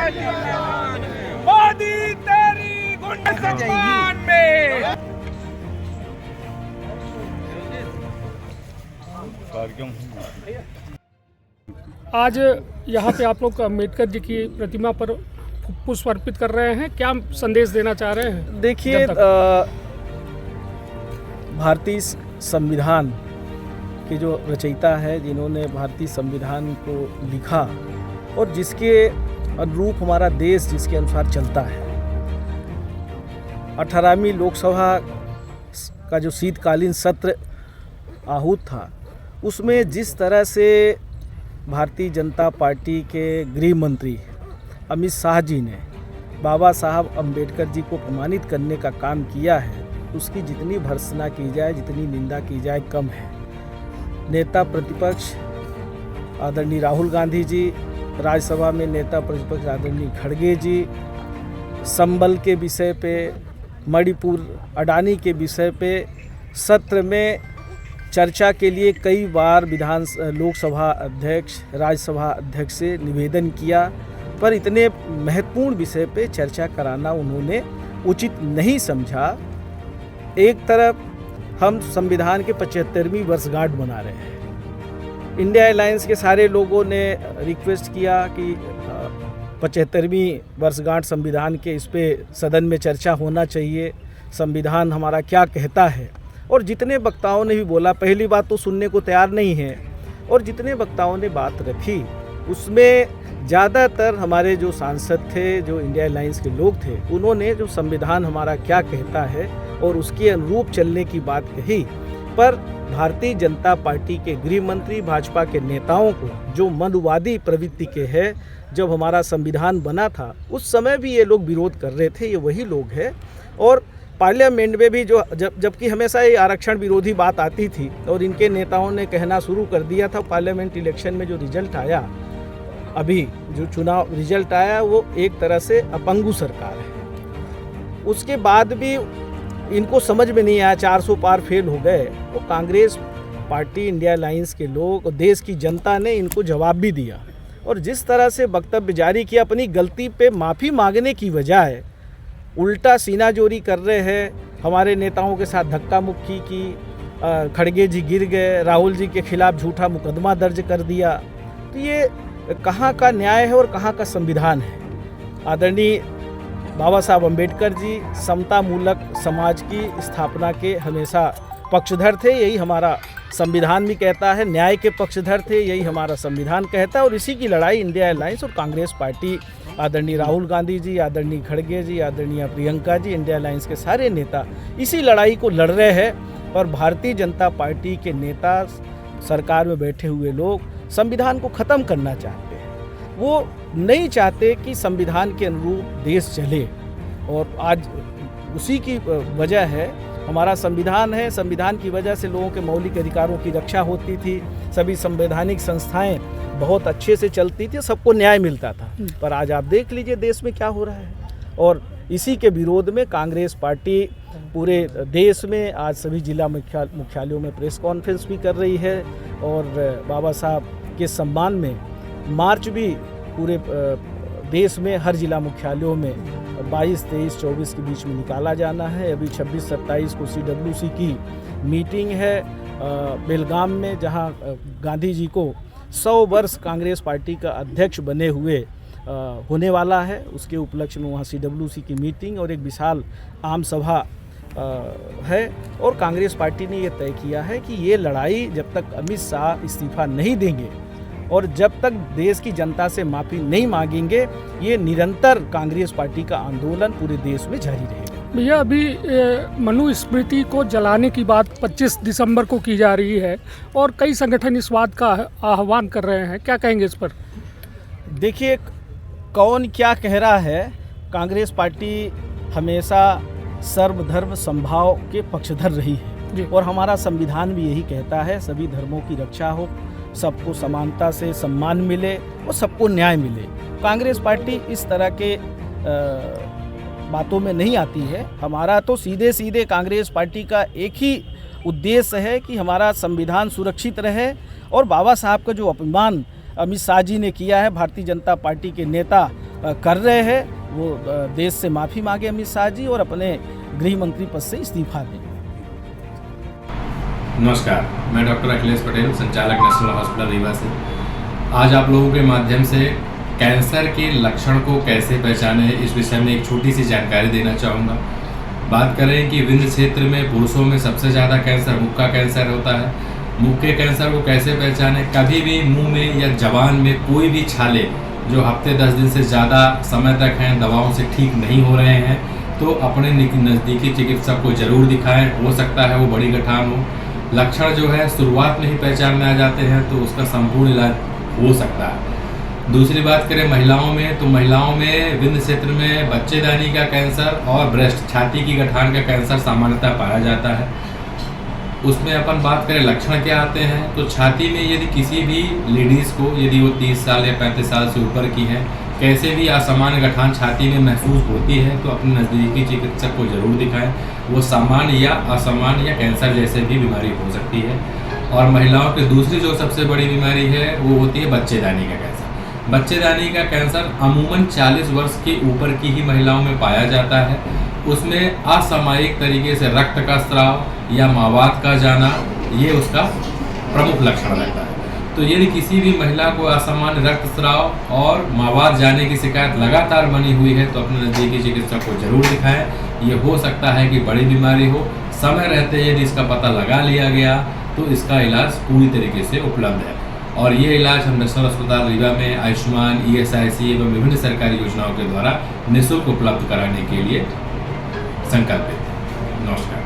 मोदी तेरी गुंडा सम्मान में। आज यहाँ पे आप लोग अम्बेडकर जी की प्रतिमा पर पुष्प अर्पित कर रहे हैं, क्या संदेश देना चाह रहे हैं? देखिए, भारतीय संविधान के जो रचयिता है, जिन्होंने भारतीय संविधान को लिखा और जिसके अनुरूप हमारा देश जिसके अनुसार चलता है, 18वीं लोकसभा का जो शीतकालीन सत्र आहूत था, उसमें जिस तरह से भारतीय जनता पार्टी के गृह मंत्री अमित शाह जी ने बाबा साहब अम्बेडकर जी को अपमानित करने का काम किया है, उसकी जितनी भर्त्सना की जाए, जितनी निंदा की जाए, कम है। नेता प्रतिपक्ष आदरणीय राहुल गांधी जी, राज्यसभा में नेता प्रतिपक्ष आदरणीय खड़गे जी, संबल के विषय पे, मणिपुर अडानी के विषय पे सत्र में चर्चा के लिए कई बार लोकसभा अध्यक्ष, राज्यसभा अध्यक्ष से निवेदन किया, पर इतने महत्वपूर्ण विषय पे चर्चा कराना उन्होंने उचित नहीं समझा। एक तरफ हम संविधान के 75वीं वर्षगांठ मना रहे हैं, इंडिया अलायंस के सारे लोगों ने रिक्वेस्ट किया कि 75वीं वर्षगांठ संविधान के इस पे सदन में चर्चा होना चाहिए, संविधान हमारा क्या कहता है। और जितने वक्ताओं ने भी बोला, पहली बात तो सुनने को तैयार नहीं है, और जितने वक्ताओं ने बात रखी उसमें ज़्यादातर हमारे जो सांसद थे, जो इंडिया अलायंस के लोग थे, उन्होंने जो संविधान हमारा क्या कहता है और उसके अनुरूप चलने की बात कही। पर भारतीय जनता पार्टी के गृह मंत्री, भाजपा के नेताओं को जो मनुवादी प्रवृत्ति के हैं, जब हमारा संविधान बना था उस समय भी ये लोग विरोध कर रहे थे, ये वही लोग हैं। और पार्लियामेंट में भी जबकि हमेशा ये आरक्षण विरोधी बात आती थी, और इनके नेताओं ने कहना शुरू कर दिया था, पार्लियामेंट इलेक्शन में जो रिजल्ट आया, अभी जो चुनाव रिजल्ट आया, वो एक तरह से अपंगु सरकार है। उसके बाद भी इनको समझ में नहीं आया, 400 पार फेल हो गए। तो कांग्रेस पार्टी, इंडिया अलायंस के लोग और देश की जनता ने इनको जवाब भी दिया, और जिस तरह से वक्तव्य जारी किया, अपनी गलती पे माफ़ी मांगने की बजाय उल्टा सीनाजोरी कर रहे हैं। हमारे नेताओं के साथ धक्का मुक्की की, खड़गे जी गिर गए, राहुल जी के खिलाफ झूठा मुकदमा दर्ज कर दिया। तो ये कहाँ का न्याय है और कहाँ का संविधान है? आदरणीय बाबा साहब अम्बेडकर जी समता मूलक समाज की स्थापना के हमेशा पक्षधर थे, यही हमारा संविधान भी कहता है। न्याय के पक्षधर थे, यही हमारा संविधान कहता है। और इसी की लड़ाई इंडिया अलायंस और कांग्रेस पार्टी, आदरणीय राहुल गांधी जी, आदरणीय खड़गे जी, आदरणीय प्रियंका जी, इंडिया अलायंस के सारे नेता इसी लड़ाई को लड़ रहे हैं। पर भारतीय जनता पार्टी के नेता, सरकार में बैठे हुए लोग संविधान को ख़त्म करना चाहते हैं। वो नहीं चाहते कि संविधान के अनुरूप देश चले, और आज उसी की वजह है। हमारा संविधान है, संविधान की वजह से लोगों के मौलिक अधिकारों की रक्षा होती थी, सभी संवैधानिक संस्थाएं बहुत अच्छे से चलती थी, सबको न्याय मिलता था। पर आज आप देख लीजिए देश में क्या हो रहा है, और इसी के विरोध में कांग्रेस पार्टी पूरे देश में आज सभी जिला मुख्यालयों में प्रेस कॉन्फ्रेंस भी कर रही है, और बाबा साहब के सम्मान में मार्च भी पूरे देश में हर जिला मुख्यालयों में 22, 23, 24 के बीच में निकाला जाना है। अभी 26, 27 को CWC की मीटिंग है बेलगाम में, जहां गांधी जी को 100 वर्ष कांग्रेस पार्टी का अध्यक्ष बने हुए होने वाला है। उसके उपलक्ष्य में वहाँ CWC की मीटिंग और एक विशाल आम सभा है। और कांग्रेस पार्टी ने ये तय किया है कि ये लड़ाई जब तक अमित शाह इस्तीफा नहीं देंगे और जब तक देश की जनता से माफ़ी नहीं मांगेंगे, ये निरंतर कांग्रेस पार्टी का आंदोलन पूरे देश में जारी रहेगा। भैया, अभी मनुस्मृति को जलाने की बात 25 दिसंबर को की जा रही है, और कई संगठन इस बात का आह्वान कर रहे हैं, क्या कहेंगे इस पर? देखिए, कौन क्या कह रहा है, कांग्रेस पार्टी हमेशा सर्वधर्म समभाव के पक्षधर रही है, और हमारा संविधान भी यही कहता है, सभी धर्मों की रक्षा हो, सबको समानता से सम्मान मिले और सबको न्याय मिले। कांग्रेस पार्टी इस तरह के बातों में नहीं आती है। हमारा तो सीधे सीधे कांग्रेस पार्टी का एक ही उद्देश्य है कि हमारा संविधान सुरक्षित रहे, और बाबा साहब का जो अपमान अमित शाह जी ने किया है, भारतीय जनता पार्टी के नेता कर रहे हैं वो देश से माफ़ी मांगे अमित शाह जी और अपने गृह मंत्री पद से इस्तीफा दें। नमस्कार, मैं डॉक्टर अखिलेश पटेल, संचालक नेशनल हॉस्पिटल रीवा से। आज आप लोगों के माध्यम से कैंसर के लक्षण को कैसे पहचाने इस विषय में एक छोटी सी जानकारी देना चाहूँगा। बात करें कि विंध्य क्षेत्र में पुरुषों में सबसे ज़्यादा कैंसर मुख का कैंसर होता है। मुख के कैंसर को कैसे पहचाने? कभी भी मुंह में या जबान में कोई भी छाले जो हफ्ते 10 दिन से ज़्यादा समय तक हैं, दवाओं से ठीक नहीं हो रहे हैं, तो अपने नज़दीकी चिकित्सक को ज़रूर दिखाएं। हो सकता है वो बड़ी गठान हो। लक्षण जो है शुरुआत में ही पहचान में आ जाते हैं तो उसका संपूर्ण इलाज हो सकता है। दूसरी बात करें महिलाओं में, तो महिलाओं में विंध्य क्षेत्र में बच्चेदानी का कैंसर और ब्रेस्ट छाती की गठान का कैंसर सामान्यतः पाया जाता है। उसमें अपन बात करें लक्षण क्या आते हैं, तो छाती में यदि किसी भी लेडीज़ को, यदि वो 30 साल या 35 साल से ऊपर की हैं, कैसे भी असामान्य गठान छाती में महसूस होती है तो अपने नज़दीकी चिकित्सक को ज़रूर दिखाएं। वो सामान्य या असामान्य या कैंसर जैसे भी बीमारी हो सकती है। और महिलाओं की दूसरी जो सबसे बड़ी बीमारी है वो होती है बच्चेदानी का कैंसर। बच्चेदानी का कैंसर अमूमन 40 वर्ष के ऊपर की ही महिलाओं में पाया जाता है। उसमें असामयिक तरीके से रक्त का स्राव या मावात का जाना, ये उसका प्रमुख लक्षण रहता है। तो यदि किसी भी महिला को असामान्य रक्तस्राव और मावात जाने की शिकायत लगातार बनी हुई है तो अपने नज़दीकी चिकित्सक को जरूर दिखाएं। ये हो सकता है कि बड़ी बीमारी हो। समय रहते यदि इसका पता लगा लिया गया तो इसका इलाज पूरी तरीके से उपलब्ध है। और ये इलाज हम नेशनल अस्पताल रीवा में आयुष्मान, ESIC एवं विभिन्न सरकारी योजनाओं के द्वारा निःशुल्क उपलब्ध कराने के लिए संकल्पित है। नमस्कार।